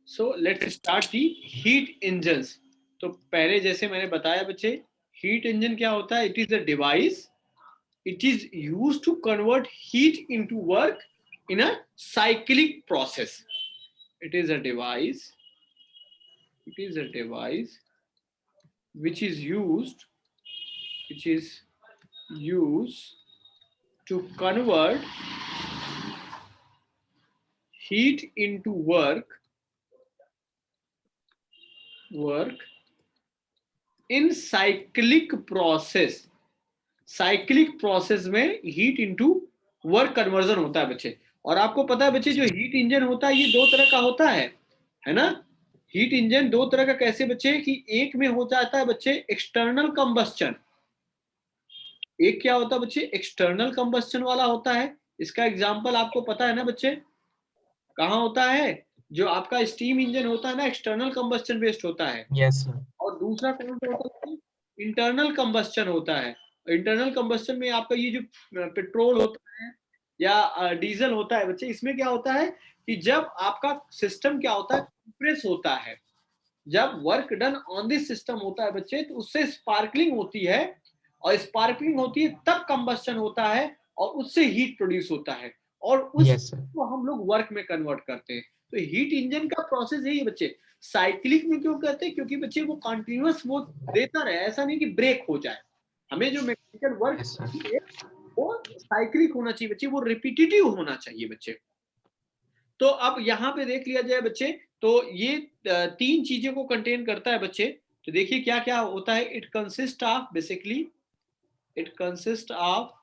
So let's start the heat engines. तो पहले जैसे मैंने बताया बच्चे, हीट इंजन क्या होता है? It is a device, it is used to convert heat into work in a cyclic process. It is a device, it is a device which is used to convert heat into work in cyclic process. Cyclic process में heat into work conversion होता है बच्चे। और आपको पता है बच्चे, जो हीट इंजन होता है ये दो तरह का होता है ना? हीट इंजन दो तरह का कैसे बच्चे, कि एक में हो जाता है बच्चे एक्सटर्नल कंबस्चन। एक क्या होता है बच्चे? एक्सटर्नल कंबस्चन वाला होता है। इसका एग्जांपल आपको पता है ना बच्चे, कहाँ होता है? जो आपका स्टीम इंजन होता है ना, एक्सटर्नल कंबस्चन बेस्ड होता है। Yes sir. और दूसरा कौन सा होता है? इंटरनल कंबस्चन होता है। इंटरनल कंबस्चन में आपका ये जो पेट्रोल होता है या डीजल होता है बच्चे, इसमें क्या होता है कि जब आपका सिस्टम क्या होता है, कंप्रेस होता है, जब work done on this system होता है बच्चे, तो उससे स्पार्कलिंग होती है, और स्पार्कलिंग होती है तब कंबस्चन होता है, और उससे हीट प्रोड्यूस होता है, और उस यस सर। को हम लोग वर्क में कन्वर्ट करते हैं। तो हीट इंजन का प्रोसेस यही है बच्चे। साइक्लिक में क्यों कहते हैं? क्योंकि बच्चे वो कंटिन्यूअस वो देता रहे, ऐसा नहीं कि ब्रेक हो जाए। हमें जो मैकेनिकल वर्क यस सर। चाहिए वो साइक्लिक होना चाहिए बच्चे, वो रिपीटेटिव होना चाहिए बच्चे। तो अब यहाँ पे देख लिया जाए बच्चे, तो ये तीन चीजें को कंटेन करता है बच्चे। तो देखिए क्या क्या होता है। It consist of basically, it consist of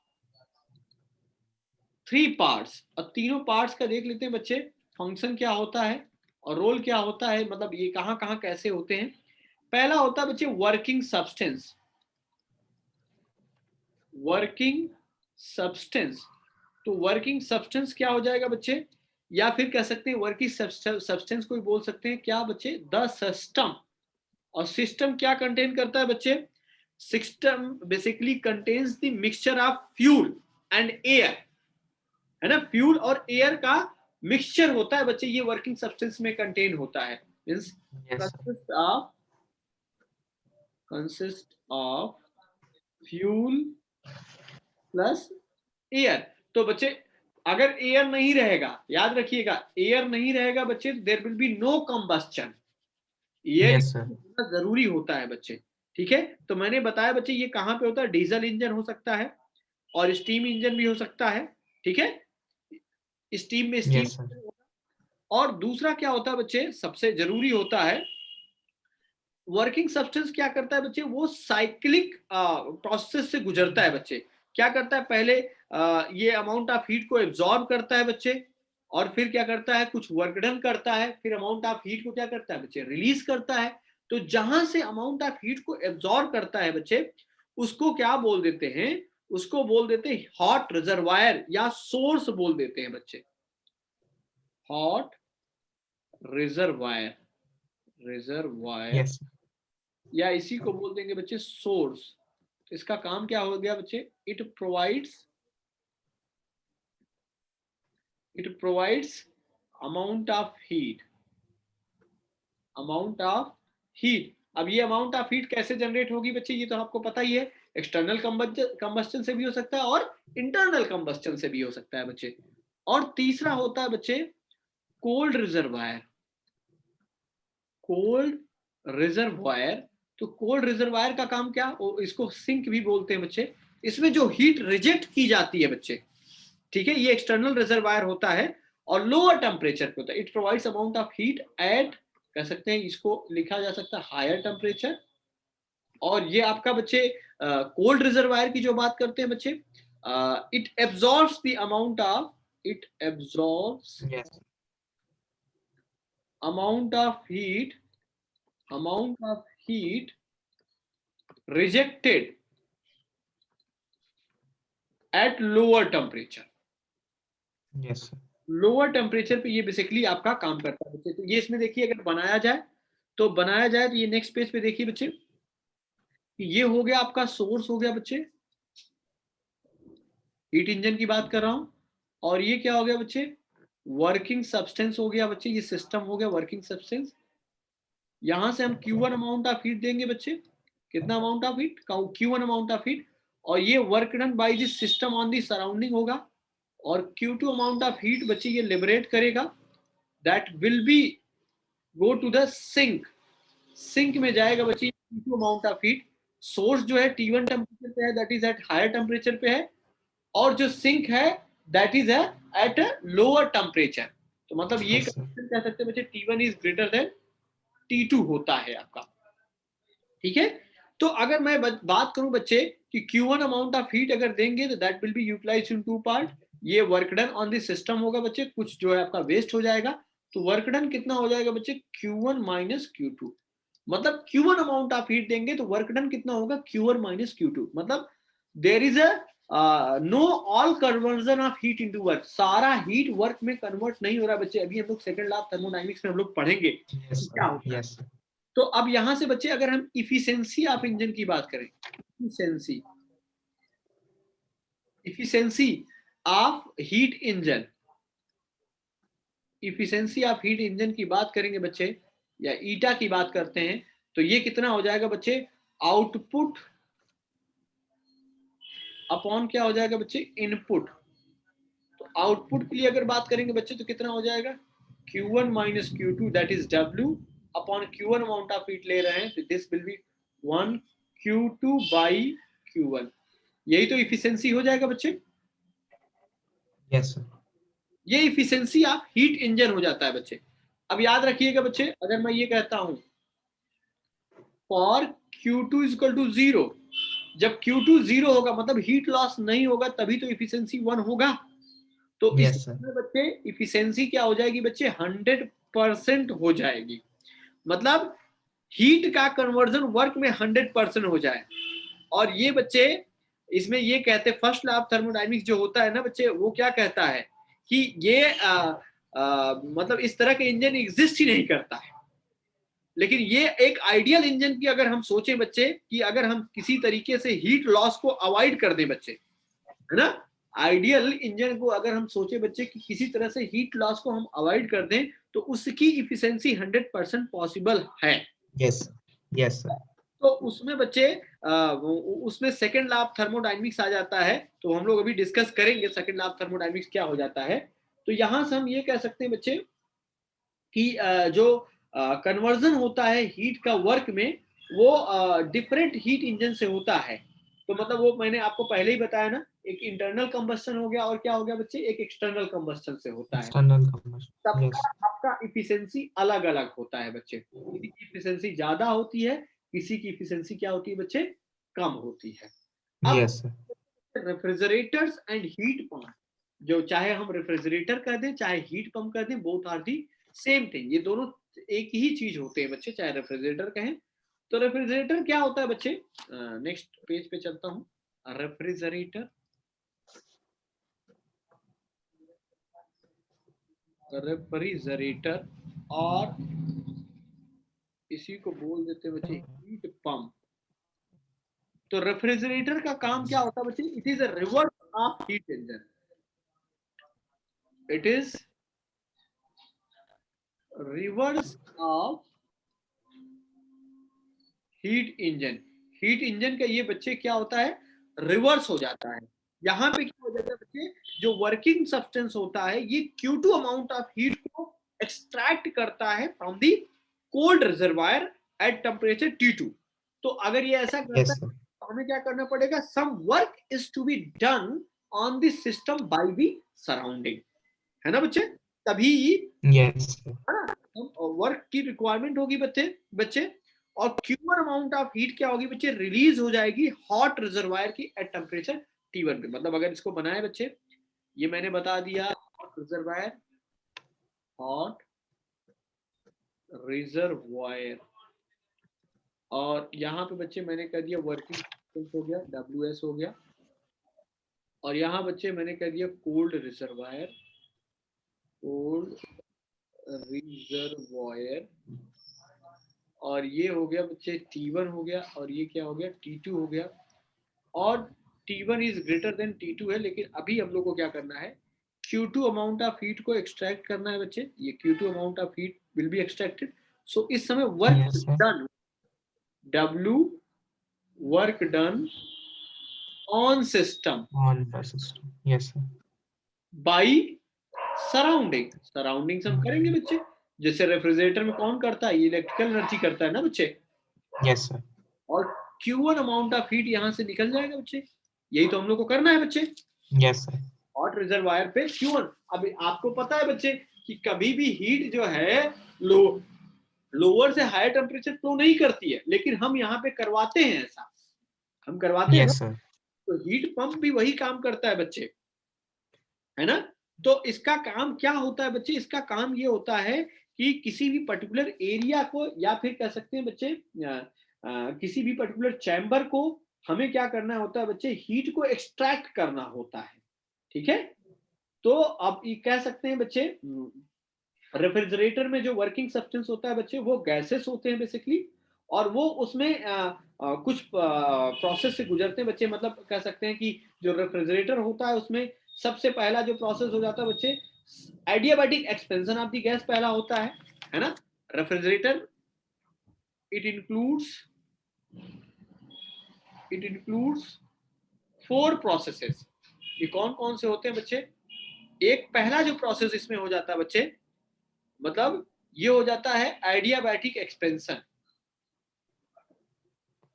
three parts. अब तीनों पार्ट्स का देख लेते हैं बच्चे, फंक्शन क्या होता है और रोल क्या होता है, मतलब ये कहाँ कहाँ कैसे होते हैं। पहला होता है बच्चे वर्किंग सब्सटेंस। वर्किंग सब्सटेंस, तो वर्किंग सब्सटेंस क्या हो जाएगा बच्चे, या फिर कह सकते हैं वर्किंग सब्सटेंस को भी बोल सकते हैं क्या बच्चे, द सिस्टम। और सिस्टम क्या कंटेन करता है बच्चे? System basically contains the mixture of fuel and air, है ना? फ्यूल और एयर का मिक्सचर होता है बच्चे, ये वर्किंग सब्सटेंस में कंटेन होता है। Means yes sir. Consist of fuel plus air. तो बच्चे अगर एयर नहीं रहेगा, याद रखिएगा, एयर नहीं रहेगा बच्चे, there will be no combustion. Air yes sir. जरूरी होता है बच्चे। ठीक है, तो मैंने बताया बच्चे ये कहां पे होता है। डीजल इंजन हो सकता है और स्टीम इंजन भी हो सकता है। ठीक है, स्टीम में स्टीम। Yes sir. और दूसरा क्या होता है बच्चे, सबसे जरूरी होता है, वर्किंग सब्सटेंस क्या करता है बच्चे, वो साइक्लिक प्रोसेस से गुजरता है बच्चे। क्या करता है? पहले ये अमाउंट ऑफ हीट को एब्जॉर्ब करता है बच्चे, और फिर क्या करता है, कुछ वर्क डन करता है, फिर अमाउंट ऑफ हीट को क्या करता है बच्चे, रिलीज करता है। तो जहां से अमाउंट ऑफ हीट को एब्जॉर्ब करता है बच्चे, उसको क्या बोल देते हैं? उसको बोल देते हैं हॉट रिजर्वायर या सोर्स बोल देते हैं बच्चे। Hot reservoir, reservoir, yes. या इसी को बोल देंगे बच्चे सोर्स। तो इसका काम क्या हो गया बच्चे? It provides amount of heat, amount of heat. अब ये अमाउंट ऑफ हीट कैसे जनरेट होगी बच्चे, ये तो आपको पता ही है। एक्सटर्नल कंबस्टन से भी हो सकता है और इंटरनल कंबस्टन से भी हो सकता है बच्चे। और तीसरा होता है बच्चे कोल्ड रिजर्वायर। कोल्ड रिजर्वायर, तो कोल्ड रिजर्वायर का काम क्या, इसको सिंक भी बोलते हैं बच्चे। इसमें जो हीट रिजेक्ट की जाती है बच्चे, ठीक है, ये एक्सटर्नल रिजर्वायर होता है और लोअर टेम्परेचर पे होता है। It provides amount of heat at, कह सकते हैं इसको लिखा जा सकता है हायर टेम्परेचर। और ये आपका बच्चे कोल्ड रिजर्वायर की जो बात करते हैं बच्चे, it absorbs the amount of, it absorbs yes. Amount of heat, amount of heat rejected at lower temperature. Yes sir. Lower temperature पे ये बेसिकली आपका काम करता है बच्चे। तो ये इसमें देखिए, अगर बनाया जाए तो ये नेक्स्ट पेज पे देखिए बच्चे, ये हो गया आपका सोर्स हो गया बच्चे, हीट इंजन की बात कर रहा हूं। और ये क्या हो गया बच्चे, वर्किंग सब्सटेंस हो गया बच्चे, ये सिस्टम हो गया वर्किंग सब्सटेंस। यहां से हम Q1 अमाउंट ऑफ हीट देंगे बच्चे, कितना amount of heat, Q1 amount of heat, और ये work done by this system on the surrounding होगा। और Q2 अमाउंट ऑफ हीट बच्चे ये लिबरेट करेगा, that will be go to the sink. Sink में जाएगा बच्चे Q2 amount of heat. Source जो है T1 टेम्परेचर पे है, that is at higher temperature पे है, और जो सिंक है that is at a lower temperature. तो मतलब ये Yes, sir. कह सकते हैं बच्चे T1 is greater than T2 होता है आपका, ठीक है। तो अगर मैं बात करूं बच्चे कि Q1 अमाउंट ऑफ हीट अगर देंगे तो that will be utilized in two part. ये work done on this system होगा बच्चे, कुछ जो है आपका वेस्ट हो जाएगा। तो वर्क डन कितना हो जाएगा बच्चे, Q1 माइनस Q2। मतलब Q1 अमाउंट ऑफ हीट देंगे तो वर्क डन कितना होगा, Q1 माइनस Q2। मतलब there is a no all conversion of heat into work. सारा हीट वर्क में कन्वर्ट नहीं हो रहा बच्चे। अभी हम लोग सेकंड लॉ ऑफ थर्मोडायनामिक्स में हम लोग पढ़ेंगे Yes, क्या sir. होता है। Yes, sir. तो अब यहां से बच्चे अगर हम इफिशिएंसी ऑफ इंजन की बात करें, efficiency efficiency of heat engine, efficiency of heat engine की बात करेंगे बच्चे, या ईटा की बात करते हैं, तो ये कितना हो जाएगा बच्चे, आउटपुट अपॉन क्या हो जाएगा बच्चे, इनपुट। तो आउटपुट के लिए अगर बात करेंगे बच्चे तो कितना हो जाएगा, Q1 minus Q2 that is W upon Q1 amount of heat ले रहे हैं, तो this will be 1 Q2 by Q1। यही तो इफिशिएंसी हो जाएगा बच्चे। Yes, sir. ये इफिशिएंसी ऑफ हीट इंजन हो जाता है बच्चे। अब याद रखिएगा बच्चे, अगर मैं ये कहता हूं for Q2 is equal to 0, जब Q2 0 होगा मतलब हीट लॉस नहीं होगा, तभी तो इफिशिएंसी 1 होगा। तो Yes, sir. इसमें बच्चे इफिशिएंसी क्या हो जाएगी बच्चे, 100% हो जाएगी। मतलब हीट का कन्वर्जन वर्क में 100% हो जाए। और ये बच्चे इसमें ये कहते हैं, फर्स्ट लॉ ऑफ थर्मोडायनामिक्स जो होता है ना बच्चे, वो क्या कहता है कि ये मतलब इस तरह के इंजन एग्जिस्ट ही नहीं करता है। लेकिन ये एक आइडियल इंजन की अगर हम सोचें बच्चे, कि अगर हम किसी तरीके से हीट लॉस को अवॉइड कर दें बच्चे, है ना, आइडियल इंजन को अगर हम सोचे बच्चे कि किसी तरह से हीट लॉस को हम अवॉइड कर दें, तो उसकी इफिशिएंसी 100% पॉसिबल है। Yes, sir. Yes, sir. तो उसमें बच्चे उसमें सेकंड लॉ ऑफ थर्मोडायनामिक्स आ जाता है। तो हम लोग अभी डिस्कस करेंगे सेकंड लॉ ऑफ थर्मोडायनामिक्स क्या हो जाता है। तो यहां से हम ये कह सकते हैं बच्चे कि जो कन्वर्जन होता है हीट का वर्क में, वो डिफरेंट हीट इंजन से होता है। तो मतलब वो मैंने आपको पहले ही बताया ना, एक इंटरनल कंबस्टन हो गया, और क्या हो गया बच्चे, एक एक्सटर्नल कंबस्टन से होता है। External combustion. सबका Yes. आपका इफिशिएंसी अलग अलग होता है बच्चे। किसी की इफिशिएंसी ज्यादा होती है, किसी की इफिशिएंसी क्या होती है बच्चे, कम होती है। अब Yes, sir. Refrigerators and heat pump, जो चाहे हम रेफ्रिजरेटर कर दें चाहे हीट पंप कर दें, both are the same thing. ये दोनों एक ही चीज होते हैं बच्चे, चाहे रेफ्रिजरेटर कहें। तो रेफ्रिजरेटर क्या होता है बच्चे, नेक्स्ट पेज पे चलता हूं। रेफ्रिजरेटर, रेफ्रिजरेटर और इसी को बोल देते हैं बच्चे हीट पंप। तो रेफ्रिजरेटर का काम क्या होता है बच्चे, it is a reverse of heat engine. It is reverse of heat engine. Heat engine का ये बच्चे क्या होता है, रिवर्स हो जाता है। यहाँ पे क्या हो जाता है बच्चे, जो वर्किंग सब्सटेंस होता है ये Q2 अमाउंट ऑफ हीट को एक्सट्रैक्ट करता है from the cold reservoir at temperature T2। तो अगर ये ऐसा करता Yes, है sir. तो हमें क्या करना पड़ेगा, some work is to be done on this system by the surrounding, है ना बच्चे। तभी Yes, sir. वर्क की रिक्वायरमेंट होगी बच्चे बच्चे और Q1 अमाउंट ऑफ हीट क्या होगी बच्चे, रिलीज हो जाएगी हॉट रिजर्वायर की एट टेम्परेचर T1 पे। मतलब अगर इसको बनाए बच्चे, ये मैंने बता दिया हॉट रिजर्वायर, हॉट रिजर्वायर, और यहाँ पे बच्चे मैंने कह दिया वर्किंग हो गया, WS हो गया, और यहाँ बच्चे मैंने कह दिया कोल्ड रिजर्वायर, कोल्ड रिजर्वायर, और ये हो गया बच्चे T1 हो गया, और ये क्या हो गया, T2 हो गया। और T1 is greater than T2 है, लेकिन अभी हम लोग को क्या करना है, Q2 अमाउंट ऑफ हीट को एक्सट्रैक्ट करना है बच्चे, ये Q2 amount of heat will be extracted. So इस समय work Yes, sir. Done, W work done on system On the system. Yes, sir. By surrounding, surroundings हम करेंगे बच्चे, जैसे रेफ्रिजरेटर में कौन करता है, ये इलेक्ट्रिकल एनर्जी करता है ना बच्चे, Yes, sir. और Q1 अमाउंट ऑफ हीट यहाँ से निकल जाएगा बच्चे, यही तो हम लोग को करना है बच्चे। Yes, sir. हॉट रिजर्वायर पे Q1, अभी आपको पता है बच्चे कि कभी भी हीट जो है लोअर से हायर टेम्परेचर फ्लो नहीं करती है, लेकिन हम यहाँ पे करवाते हैं, ऐसा हम करवाते हैं ना, Yes, sir. तो हीट पंप भी वही काम करता है बच्चे, है ना। तो इसका काम क्या होता है बच्चे, इसका काम ये होता है कि किसी भी पर्टिकुलर एरिया को, या फिर कह सकते हैं बच्चे किसी भी पर्टिकुलर चैम्बर को हमें क्या करना होता है बच्चे, हीट को एक्सट्रैक्ट करना होता है, ठीक है। तो अब ये कह सकते हैं बच्चे रेफ्रिजरेटर में जो वर्किंग सब्सटेंस होता है बच्चे, वो गैसेस होते हैं बेसिकली, और वो उसमें कुछ प्रोसेस से गुजरते हैं बच्चे, मतलब कह सकते हैं कि जो रेफ्रिजरेटर होता है उसमें सबसे पहला जो प्रोसेस हो जाता है बच्चे, adiabatic expansion of the gas पहला होता है ना। Refrigerator it includes 4 processes. ये कौन कौन से होते हैं बच्चे, एक पहला जो प्रोसेस इसमें हो जाता है बच्चे, मतलब ये हो जाता है adiabatic expansion.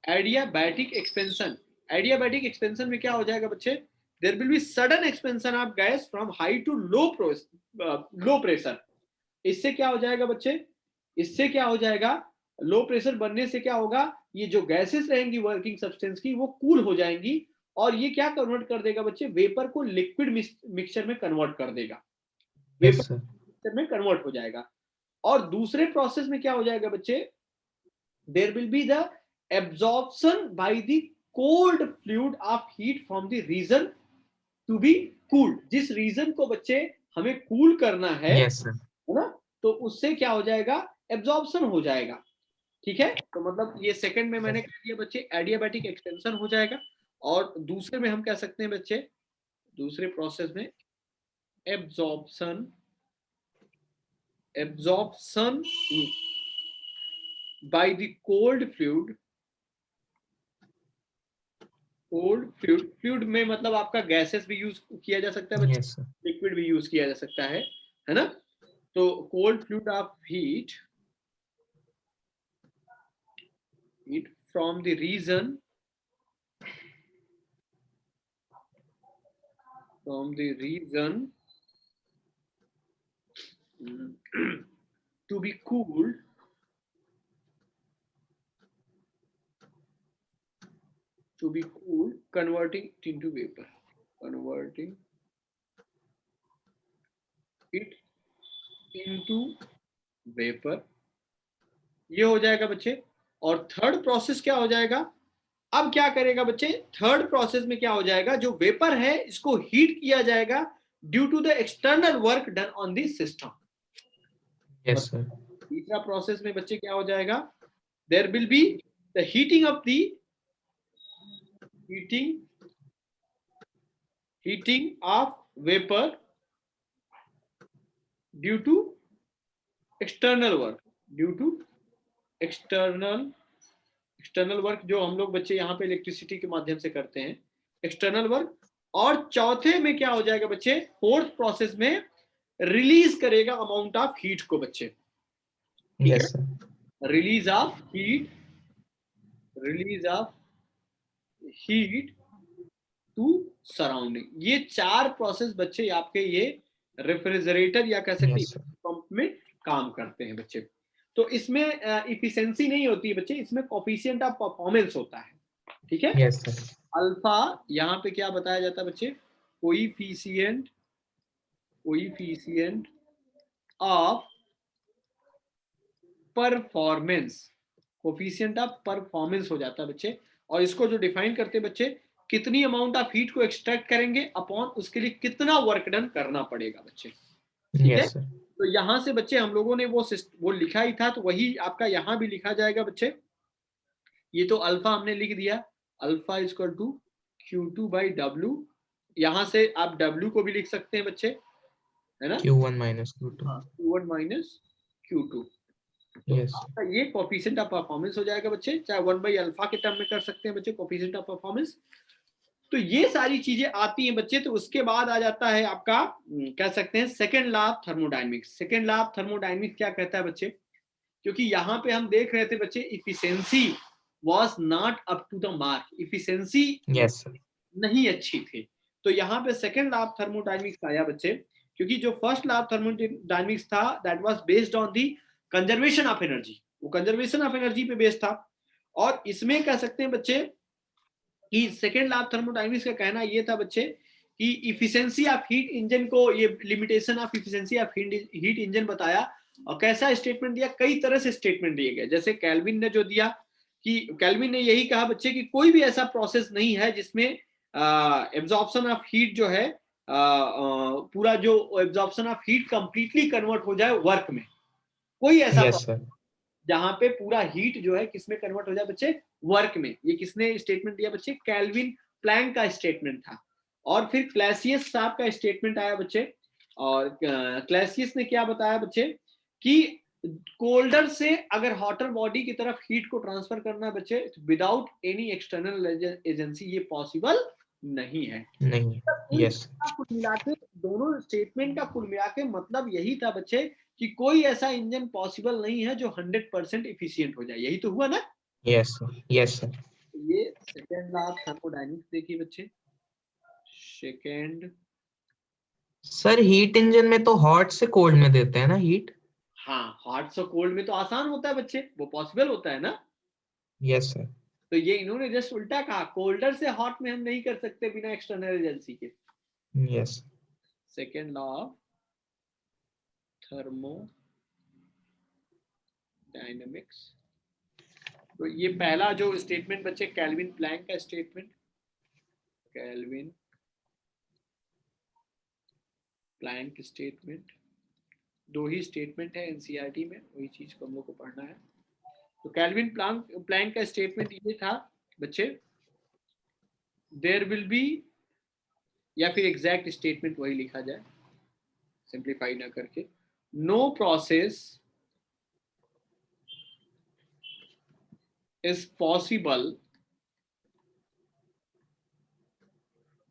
Adiabatic expansion, adiabatic expansion में क्या हो जाएगा बच्चे, there will be sudden expansion of gas from high to low pressure. इससे क्या हो जाएगा बच्चे, इससे क्या हो जाएगा, लो प्रेशर बनने से क्या होगा, ये जो गैसेस रहेंगी वर्किंग सब्सटेंस की, वो कूल हो जाएंगी, और ये क्या कन्वर्ट कर देगा बच्चे, वेपर को लिक्विड मिक्सचर में कन्वर्ट कर देगा, Yes, वेपर sir. मिक्सचर में कन्वर्ट हो जाएगा। और दूसरे प्रोसेस में क्या हो जाएगा बच्चे, there will be the absorption by the cold fluid of heat from the region to be cooled, जिस रीजन को बच्चे हमें कूल करना है Yes, sir. ना, तो उससे क्या हो जाएगा, एब्जॉर्प्शन हो जाएगा, ठीक है। तो मतलब ये सेकंड में मैंने कह दिया बच्चे एडियाबैटिक एक्सपेंशन हो जाएगा, और दूसरे में हम कह सकते हैं बच्चे, दूसरे प्रोसेस में absorption, absorption by the cold fluid, cold fluid, fluid में मतलब आपका गैसेस भी यूज किया जा सकता है बच्चे, Yes, sir. लिक्विड भी यूज किया जा सकता है ना। तो cold fluid of heat from the region, from the region to be cooled, to be cooled, converting it into vapor, converting it into vapor, ये हो जाएगा बच्चे। और थर्ड प्रोसेस क्या हो जाएगा, अब क्या करेगा बच्चे, थर्ड प्रोसेस में क्या हो जाएगा, जो वेपर है इसको हीट किया जाएगा due to the external work done on the system. Yes, sir. तीसरा प्रोसेस में बच्चे क्या हो जाएगा, there will be the heating of the heating of vapor due to external work, due to external work जो हम लोग बच्चे यहाँ पे इलेक्ट्रिसिटी के माध्यम से करते हैं, एक्सटर्नल वर्क। और चौथे में क्या हो जाएगा बच्चे, फोर्थ प्रोसेस में रिलीज करेगा अमाउंट ऑफ हीट को बच्चे, ठीक Yes, sir. है, release of heat, release of heat to surrounding. ये 4 प्रोसेस बच्चे आपके ये रेफ्रिजरेटर या कह सकते Yes, sir. हैं पंप में काम करते हैं बच्चे। तो इसमें इफिशिएंसी नहीं होती है बच्चे, इसमें कोफिशिएंट ऑफ परफॉर्मेंस होता है, ठीक है। Yes, sir. अल्फा यहाँ पे क्या बताया जाता है बच्चे, coefficient of performance, coefficient of performance हो जाता है बच्चे। और इसको जो डिफाइन करते हैं बच्चे, कितनी अमाउंट ऑफ हीट को एक्सट्रैक्ट करेंगे अपॉन उसके लिए कितना वर्क डन करना पड़ेगा बच्चे, ठीक है। Yes, sir. तो यहां से बच्चे हम लोगों ने वो लिखा ही था, तो वही आपका यहां भी लिखा जाएगा बच्चे। ये तो अल्फा हमने लिख दिया, alpha equal to Q2 by W, यहां से आप W को भी लिख सकते हैं बच्चे, है ना, Q1 minus Q2. हाँ, Q1 माइनस Q2। Yes. तो ये कोफिशिएंट ऑफ परफॉर्मेंस हो जाएगा बच्चे, चाहे 1/अल्फा के टर्म में कर सकते हैं बच्चे कोफिशिएंट ऑफ परफॉर्मेंस। तो ये सारी चीजें आती हैं बच्चे। तो उसके बाद आ जाता है आपका कह सकते हैं second law of thermodynamics. Second law of thermodynamics क्या कहता है बच्चे, क्योंकि यहाँ पे हम देख रहे थे बच्चे efficiency was not up to the mark, efficiency Yes, sir. नहीं अच्छी थी। तो यहाँ पे सेकेंड लॉ ऑफ थर्मोडायनेमिक्स आया बच्चे, क्योंकि जो फर्स्ट लॉ ऑफ थर्मोडायनेमिक्स था that was based on the conservation of energy, वो कंजर्वेशन ऑफ एनर्जी पे बेस्ड था। और इसमें कह सकते हैं बच्चे कि सेकेंड लॉ ऑफ थर्मोडायनेमिक्स का कहना ये था बच्चे कि इफिशिएंसी ऑफ हीट इंजन को, ये limitation of efficiency of heat engine बताया। और कैसा स्टेटमेंट दिया, कई तरह से स्टेटमेंट दिए गए। जैसे कैल्विन ने जो दिया कि कैल्विन ने यही कहा बच्चे कि कोई भी ऐसा प्रोसेस नहीं है जिसमें एब्जॉर्प्शन ऑफ हीट जो है पूरा जो absorption of heat completely convert हो जाए वर्क में। कोई ऐसा Yes, sir. जहां पे पूरा हीट जो है किसमें कन्वर्ट हो जाए बच्चे, वर्क में। ये किसने स्टेटमेंट दिया बच्चे, कैल्विन प्लैंक का स्टेटमेंट था। और फिर क्लैसियस साहब का स्टेटमेंट आया बच्चे, और क्लैसियस ने क्या बताया बच्चे कि कोल्डर से अगर हॉटर बॉडी की तरफ हीट को ट्रांसफर करना बच्चे विदाउट एनी एक्सटर्नल एजेंसी ये पॉसिबल नहीं है। नहीं. इन Yes. सबका कुल मिला के, दोनों स्टेटमेंट का कुल मिला के मतलब यही था बच्चे कि कोई ऐसा इंजन पॉसिबल नहीं है जो 100% इफिशिएंट हो जाए। यही तो हुआ ना। Yes, sir. Yes, sir. ये सेकेंड लॉ ऑफ थर्मोडायनेमिक्स देखिए बच्चे, सेकेंड। सर हीट इंजन में तो हॉट से कोल्ड में देते हैं ना हीट. हाँ, हॉट से कोल्ड में तो आसान होता है बच्चे, वो पॉसिबल होता है ना। Yes, sir. तो ये इन्होंने जस्ट उल्टा कहा, कोल्डर से हॉट में हम नहीं कर सकते बिना एक्सटर्नल एजेंसी के। Yes. Second law of thermodynamics. तो ये पहला जो स्टेटमेंट बच्चे कैल्विन प्लैंक का स्टेटमेंट, कैल्विन प्लैंक स्टेटमेंट। दो ही स्टेटमेंट है एनसीईआरटी में, वही चीज को हम लोग को पढ़ना है। तो कैल्विन प्लैंक का स्टेटमेंट ये था बच्चे, देयर विल बी, या फिर एग्जैक्ट स्टेटमेंट वही लिखा जाए सिंप्लीफाई ना करके, no process is possible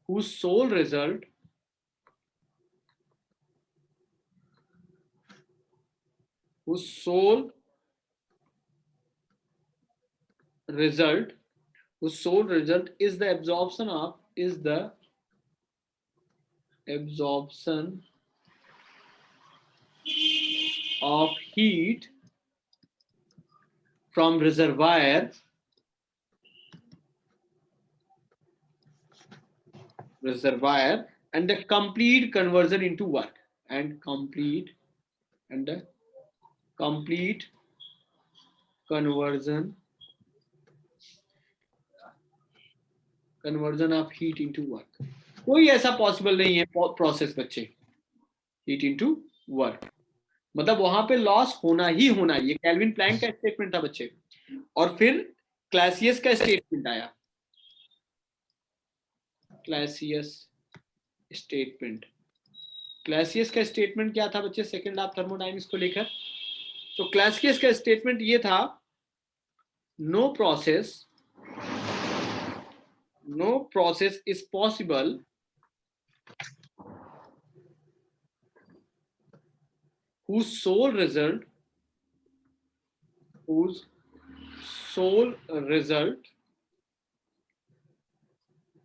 whose sole result is the absorption of heat from reservoir and the complete conversion into work, and complete conversion of heat into work। कोई ऐसा possible नहीं है process बच्चे हीट इनटू वर्क, मतलब वहां पे loss होना ही होना। ये कैल्विन प्लैंक का स्टेटमेंट था बच्चे। और फिर क्लैसियस का स्टेटमेंट आया, क्लैसियस का स्टेटमेंट क्या था बच्चे सेकेंड लॉ ऑफ थर्मोडायनेमिक्स को लेकर। तो क्लैसियस का स्टेटमेंट ये था, no process is possible whose sole result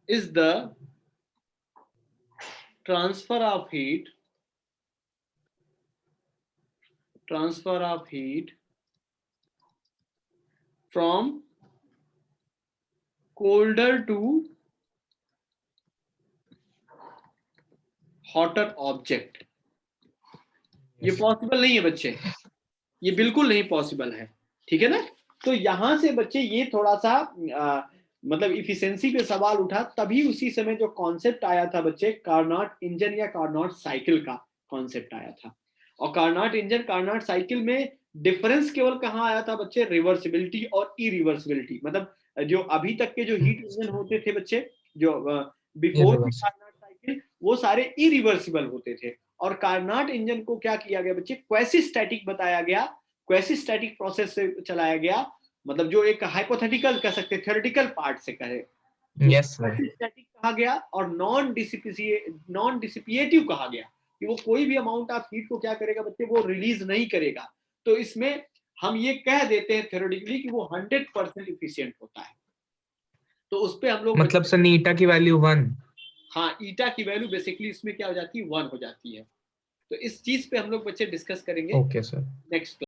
is the transfer of heat from colder to hotter object। ये पॉसिबल नहीं है बच्चे, ये बिल्कुल नहीं पॉसिबल है, ठीक है ना। तो यहां से बच्चे ये थोड़ा सा मतलब इफिशिएंसी पे सवाल उठा, तभी उसी समय जो कॉन्सेप्ट आया था बच्चे कार्नोट इंजन या कार्नोट साइकिल का कॉन्सेप्ट आया था। और कार्नोट इंजन कार्नोट साइकिल में डिफरेंस केवल कहाँ आया था बच्चे, रिवर्सिबिलिटी और इरिवर्सिबिलिटी। मतलब जो अभी तक के जो हीट इंजन होते थे बच्चे, जो बिफोर कार्नोट साइकिल, वो सारे इरिवर्सिबल होते थे। और कार्नाट इंजन को क्या किया गया बच्चे, क्वेसिस्टैटिक बताया गया, क्वेसिस्टैटिक प्रोसेस से चलाया गया, मतलब जो एक हाइपोथेटिकल कह सकते, थ्योरेटिकल पार्ट से कहे, यस सर, क्वेसिस्टैटिक कहा गया, और नॉन डिसिपिएटिव कहा गया कि वो कोई भी अमाउंट ऑफ हीट को क्या करेगा बच्चे, वो रिलीज नहीं करेगा। तो इसमें हम ये कह देते हैं थ्योरेटिकली कि वो 100% इफिशियंट होता है। तो उस पे हम लोग मतलब सर नीटा की वैल्यू 1। हाँ, ईटा की वैल्यू बेसिकली इसमें क्या हो जाती है, 1 हो जाती है। तो इस चीज पे हम लोग बच्चे डिस्कस करेंगे ओके सर। नेक्स्ट